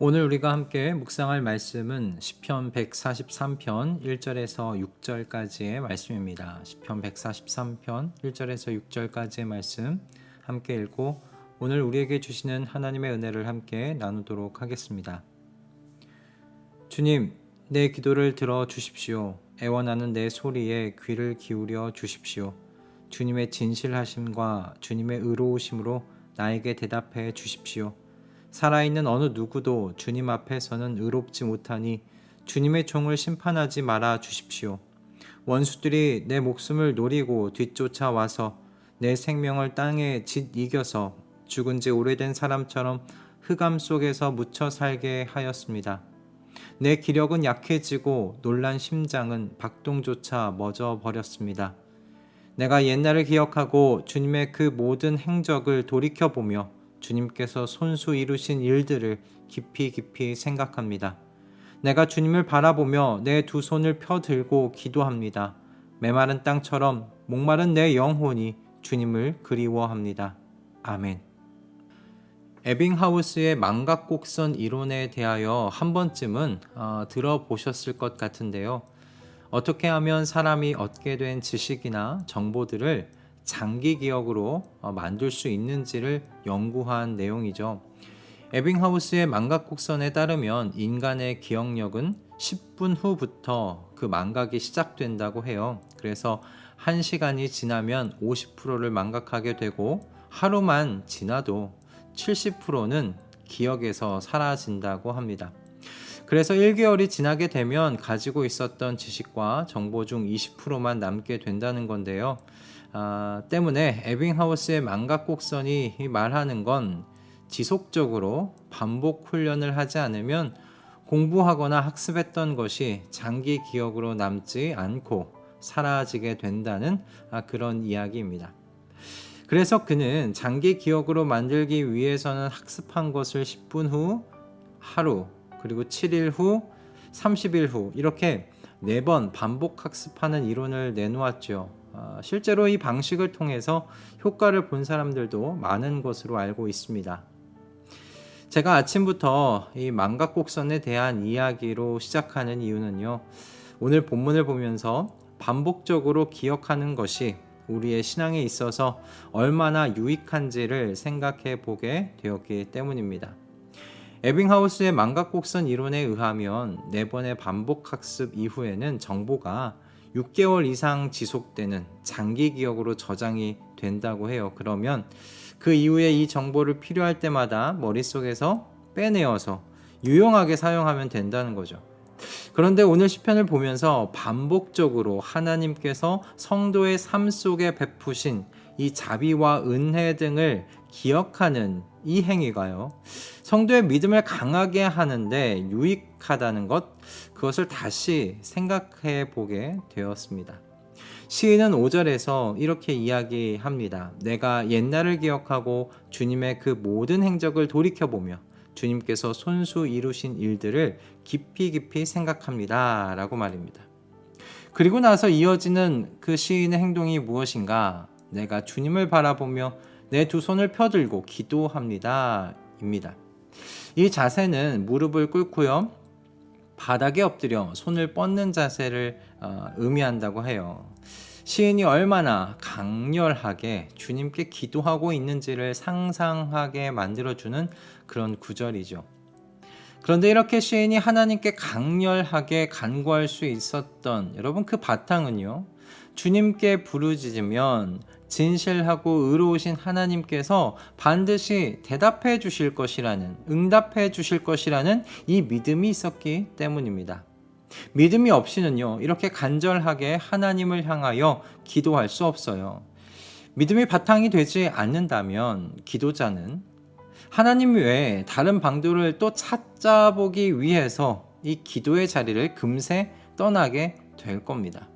오늘 우리가 함께 묵상할 말씀은 시편 143편 1절에서 6절까지의 말씀입니다. 시편 143편 1절에서 6절까지의 말씀 함께 읽고 오늘 우리에게 주시는 하나님의 은혜를 함께 나누도록 하겠습니다. 주님, 내 기도를 들어 주십시오. 애원하는 내 소리에 귀를 기울여 주십시오. 주님의 진실하심과 주님의 의로우심으로 나에게 대답해 주십시오. 살아있는 어느 누구도 주님 앞에서는 의롭지 못하니 주님의 종을 심판하지 말아 주십시오. 원수들이 내 목숨을 노리고 뒤쫓아와서 내 생명을 땅에 짓이겨서 죽은 지 오래된 사람처럼 흑암 속에서 묻혀 살게 하였습니다. 내 기력은 약해지고 놀란 심장은 박동조차 멎어 버렸습니다. 내가 옛날을 기억하고 주님의 그 모든 행적을 돌이켜보며 주님께서 손수 이루신 일들을 깊이 생각합니다. 내가 주님을 바라보며 내 두 손을 펴들고 기도합니다. 메마른 땅처럼 목마른 내 영혼이 주님을 그리워합니다. 아멘. 에빙하우스의 망각곡선 이론에 대하여 한 번쯤은 들어보셨을 것 같은데요. 어떻게 하면 사람이 얻게 된 지식이나 정보들을 장기 기억으로 만들 수 있는지를 연구한 내용이죠. 에빙하우스의 망각곡선에 따르면 인간의 기억력은 10분 후부터 그 망각이 시작된다고 해요. 그래서 1시간이 지나면 50%를 망각하게 되고 하루만 지나도 70%는 기억에서 사라진다고 합니다. 그래서 1개월이 지나게 되면 가지고 있었던 지식과 정보 중 20%만 남게 된다는 건데요. 때문에 에빙하우스의 망각곡선이 말하는 건 지속적으로 반복 훈련을 하지 않으면 공부하거나 학습했던 것이 장기 기억으로 남지 않고 사라지게 된다는 그런 이야기입니다. 그래서 그는 장기 기억으로 만들기 위해서는 학습한 것을 10분 후, 하루, 그리고 7일 후, 30일 후 이렇게 4번 반복 학습하는 이론을 내놓았죠. 실제로 이 방식을 통해서 효과를 본 사람들도 많은 것으로 알고 있습니다. 제가 아침부터 이 망각곡선에 대한 이야기로 시작하는 이유는요. 오늘 본문을 보면서 반복적으로 기억하는 것이 우리의 신앙에 있어서 얼마나 유익한지를 생각해 보게 되었기 때문입니다. 에빙하우스의 망각곡선 이론에 의하면 4번의 반복 학습 이후에는 정보가 6개월 이상 지속되는 장기 기억으로 저장이 된다고 해요. 그러면 그 이후에 이 정보를 필요할 때마다 머릿속에서 빼내어서 유용하게 사용하면 된다는 거죠. 그런데 오늘 시편을 보면서 반복적으로 하나님께서 성도의 삶 속에 베푸신 이 자비와 은혜 등을 기억하는 이 행위가요. 성도의 믿음을 강하게 하는데 유익하다는 것, 그것을 다시 생각해 보게 되었습니다. 시인은 5절에서 이렇게 이야기합니다. 내가 옛날을 기억하고 주님의 그 모든 행적을 돌이켜보며 주님께서 손수 이루신 일들을 깊이 생각합니다. 라고 말입니다. 그리고 나서 이어지는 그 시인의 행동이 무엇인가? 내가 주님을 바라보며 내 두 손을 펴들고 기도합니다. 입니다. 이 자세는 무릎을 꿇고요. 바닥에 엎드려 손을 뻗는 자세를 의미한다고 해요. 시인이 얼마나 강렬하게 주님께 기도하고 있는지를 상상하게 만들어주는 그런 구절이죠. 그런데 이렇게 시인이 하나님께 강렬하게 간구할 수 있었던 여러분 그 바탕은요. 주님께 부르짖으면 진실하고 의로우신 하나님께서 반드시 대답해 주실 것이라는, 응답해 주실 것이라는 이 믿음이 있었기 때문입니다. 믿음이 없이는요, 이렇게 간절하게 하나님을 향하여 기도할 수 없어요. 믿음이 바탕이 되지 않는다면 기도자는 하나님 외에 다른 방도를 또 찾아보기 위해서 이 기도의 자리를 금세 떠나게 될 겁니다.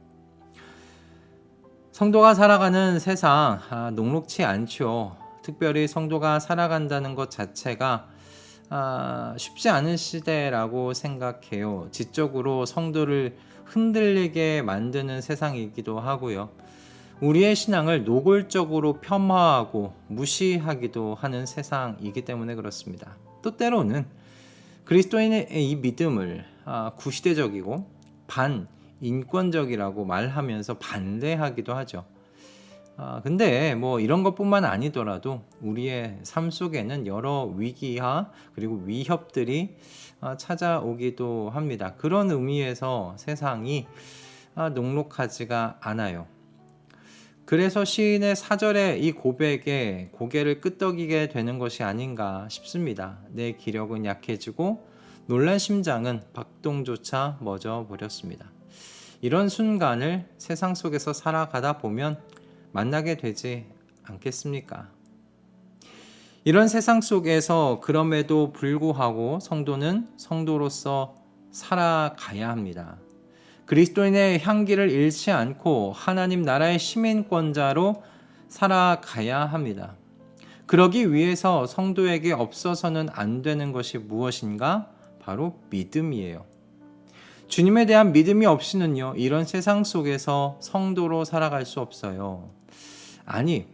성도가 살아가는 세상 녹록치 않죠. 특별히 성도가 살아간다는 것 자체가 쉽지 않은 시대라고 생각해요. 지적으로 성도를 흔들리게 만드는 세상이기도 하고요. 우리의 신앙을 노골적으로 폄하하고 무시하기도 하는 세상이기 때문에 그렇습니다. 또 때로는 그리스도인의 이 믿음을 구시대적이고 반인권적이라고 말하면서 반대하기도 하죠. 근데 뭐 이런 것뿐만 아니더라도 우리의 삶 속에는 여러 위기와 그리고 위협들이 찾아오기도 합니다. 그런 의미에서 세상이 녹록하지가 않아요. 그래서 시인의 사절의 이 고백에 고개를 끄덕이게 되는 것이 아닌가 싶습니다. 내 기력은 약해지고 놀란 심장은 박동조차 멎어 버렸습니다. 이런 순간을 세상 속에서 살아가다 보면 만나게 되지 않겠습니까? 이런 세상 속에서 그럼에도 불구하고 성도는 성도로서 살아가야 합니다. 그리스도인의 향기를 잃지 않고 하나님 나라의 시민권자로 살아가야 합니다. 그러기 위해서 성도에게 없어서는 안 되는 것이 무엇인가? 바로 믿음이에요. 주님에 대한 믿음이 없이는요, 이런 세상 속에서 성도로 살아갈 수 없어요. 아니,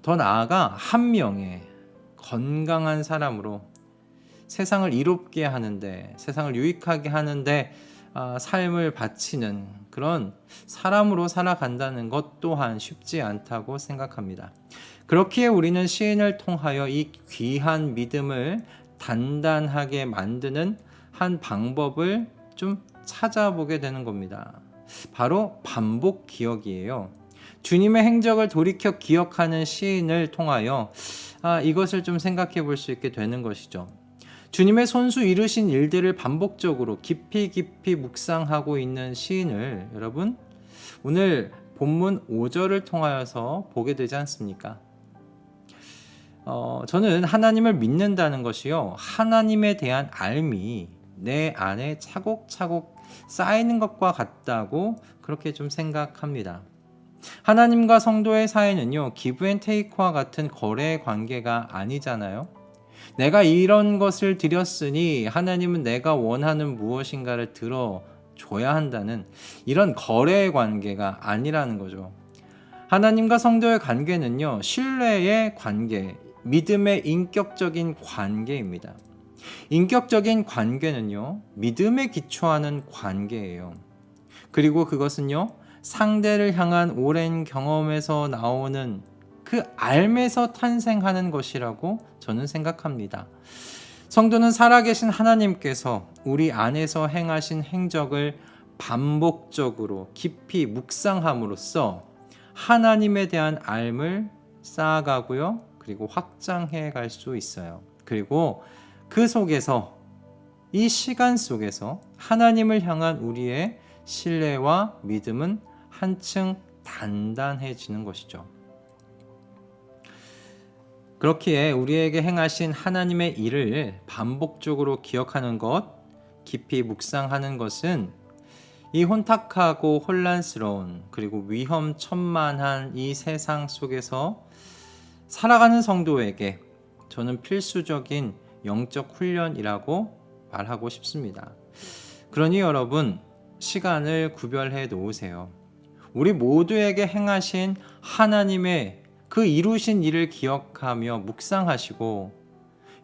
더 나아가 한 명의 건강한 사람으로 세상을 이롭게 하는데, 세상을 유익하게 하는데 삶을 바치는 그런 사람으로 살아간다는 것 또한 쉽지 않다고 생각합니다. 그렇기에 우리는 시인을 통하여 이 귀한 믿음을 단단하게 만드는 한 방법을 좀 찾아보게 되는 겁니다. 바로 반복 기억이에요. 주님의 행적을 돌이켜 기억하는 시인을 통하여 이것을 좀 생각해 볼 수 있게 되는 것이죠. 주님의 손수 이루신 일들을 반복적으로 깊이 묵상하고 있는 시인을 여러분 오늘 본문 5절을 통하여서 보게 되지 않습니까? 저는 하나님을 믿는다는 것이요, 하나님에 대한 알미 내 안에 차곡차곡 쌓이는 것과 같다고 그렇게 좀 생각합니다. 하나님과 성도의 사이는요, 기브 앤 테이크와 같은 거래 관계가 아니잖아요. 내가 이런 것을 드렸으니 하나님은 내가 원하는 무엇인가를 들어줘야 한다는 이런 거래 관계가 아니라는 거죠. 하나님과 성도의 관계는요, 신뢰의 관계, 믿음의 인격적인 관계입니다. 인격적인 관계는요, 믿음에 기초하는 관계예요. 그리고 그것은요, 상대를 향한 오랜 경험에서 나오는 그 알에서 탄생하는 것이라고 저는 생각합니다. 성도는 살아계신 하나님께서 우리 안에서 행하신 행적을 반복적으로 깊이 묵상함으로써 하나님에 대한 알을 쌓아가고요, 그리고 확장해 갈 수 있어요. 그리고 그 속에서, 이 시간 속에서 하나님을 향한 우리의 신뢰와 믿음은 한층 단단해지는 것이죠. 그렇기에 우리에게 행하신 하나님의 일을 반복적으로 기억하는 것, 깊이 묵상하는 것은 이 혼탁하고 혼란스러운 그리고 위험천만한 이 세상 속에서 살아가는 성도에게 저는 필수적인 영적 훈련이라고 말하고 싶습니다. 그러니 여러분, 시간을 구별해 놓으세요. 우리 모두에게 행하신 하나님의 그 이루신 일을 기억하며 묵상하시고,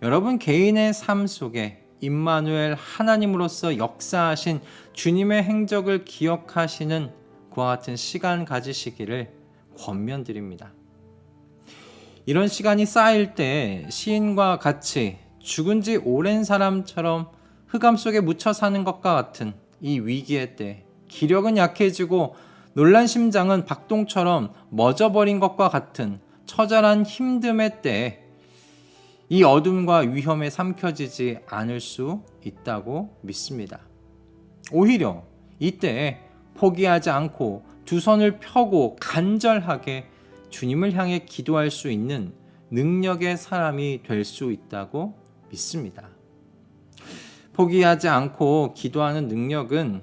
여러분 개인의 삶 속에 임마누엘 하나님으로서 역사하신 주님의 행적을 기억하시는 그와 같은 시간 가지시기를 권면드립니다. 이런 시간이 쌓일 때 시인과 같이 죽은 지 오랜 사람처럼 흑암 속에 묻혀 사는 것과 같은 이 위기의 때, 기력은 약해지고 놀란 심장은 박동처럼 멎어버린 것과 같은 처절한 힘듦의 때, 이 어둠과 위험에 삼켜지지 않을 수 있다고 믿습니다. 오히려 이때 포기하지 않고 두 손을 펴고 간절하게 주님을 향해 기도할 수 있는 능력의 사람이 될 수 있다고 믿습니다. 포기하지 않고 기도하는 능력은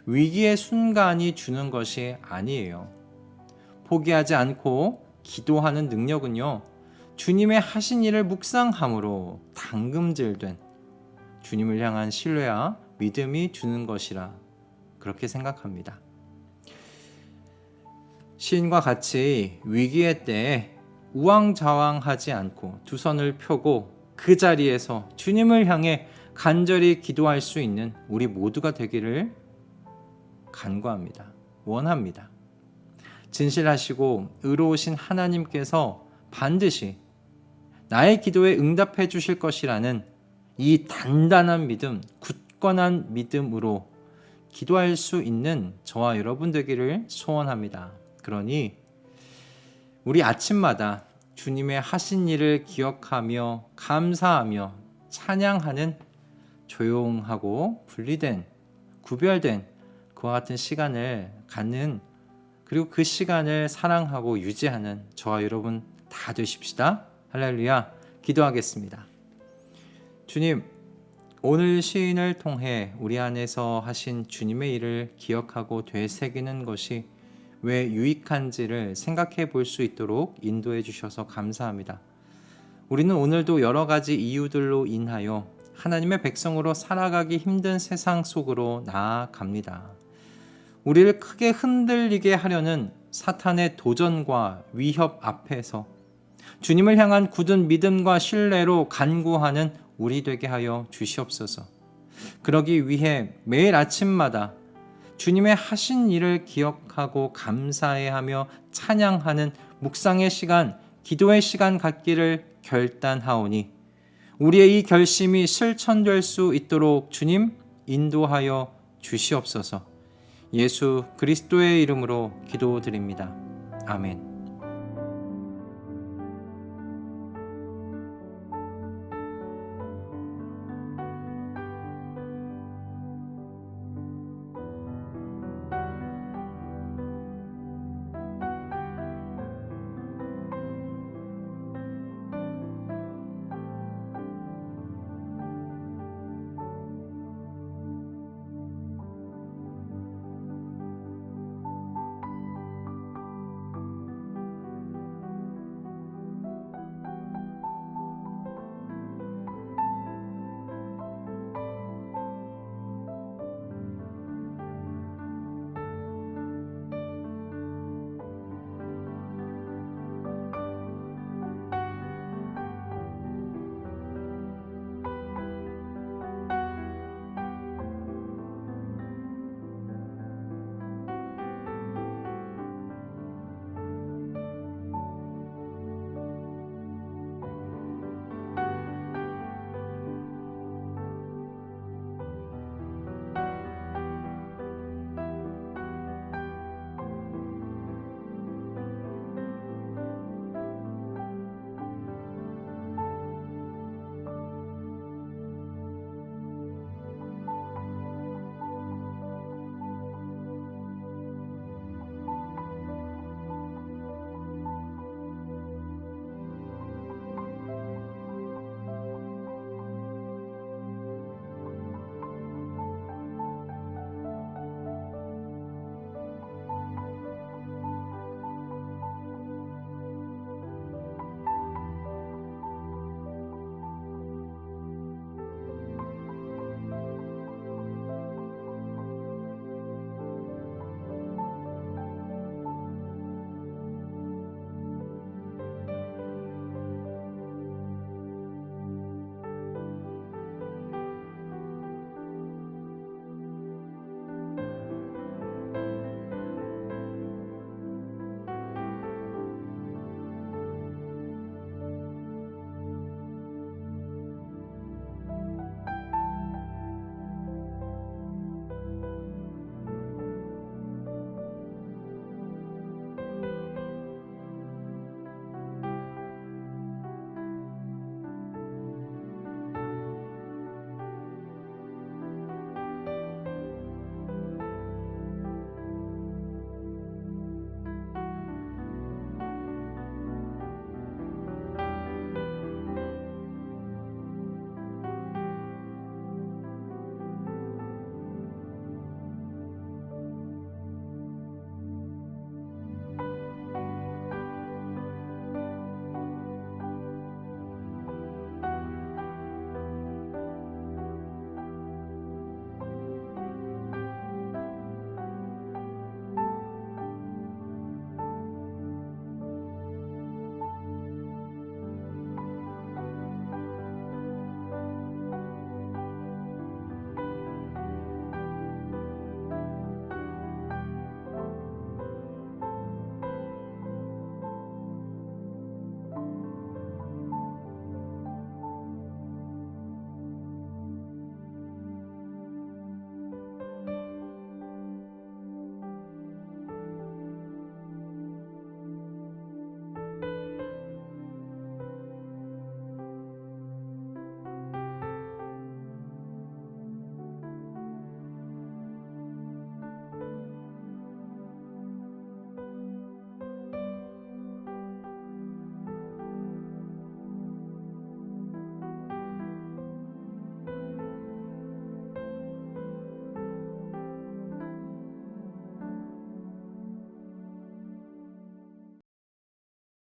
위기의 순간이 주는 것이 아니에요. 포기하지 않고 기도하는 능력은요, 주님의 하신 일을 묵상함으로 담금질된 주님을 향한 신뢰와 믿음이 주는 것이라 그렇게 생각합니다. 시인과 같이 위기의 때에 우왕좌왕하지 않고 두 손을 펴고 그 자리에서 주님을 향해 간절히 기도할 수 있는 우리 모두가 되기를 간구합니다. 원합니다. 진실하시고 의로우신 하나님께서 반드시 나의 기도에 응답해 주실 것이라는 이 단단한 믿음, 굳건한 믿음으로 기도할 수 있는 저와 여러분 되기를 소원합니다. 그러니 우리 아침마다 주님의 하신 일을 기억하며 감사하며 찬양하는 조용하고 분리된, 구별된 그와 같은 시간을 갖는, 그리고 그 시간을 사랑하고 유지하는 저와 여러분 다 되십시다. 할렐루야. 기도하겠습니다. 주님, 오늘 시인을 통해 우리 안에서 하신 주님의 일을 기억하고 되새기는 것이 왜 유익한지를 생각해 볼 수 있도록 인도해 주셔서 감사합니다. 우리는 오늘도 여러 가지 이유들로 인하여 하나님의 백성으로 살아가기 힘든 세상 속으로 나아갑니다. 우리를 크게 흔들리게 하려는 사탄의 도전과 위협 앞에서 주님을 향한 굳은 믿음과 신뢰로 간구하는 우리 되게 하여 주시옵소서. 그러기 위해 매일 아침마다 주님의 하신 일을 기억하고 감사해하며 찬양하는 묵상의 시간, 기도의 시간 갖기를 결단하오니 우리의 이 결심이 실천될 수 있도록 주님 인도하여 주시옵소서. 예수 그리스도의 이름으로 기도드립니다. 아멘.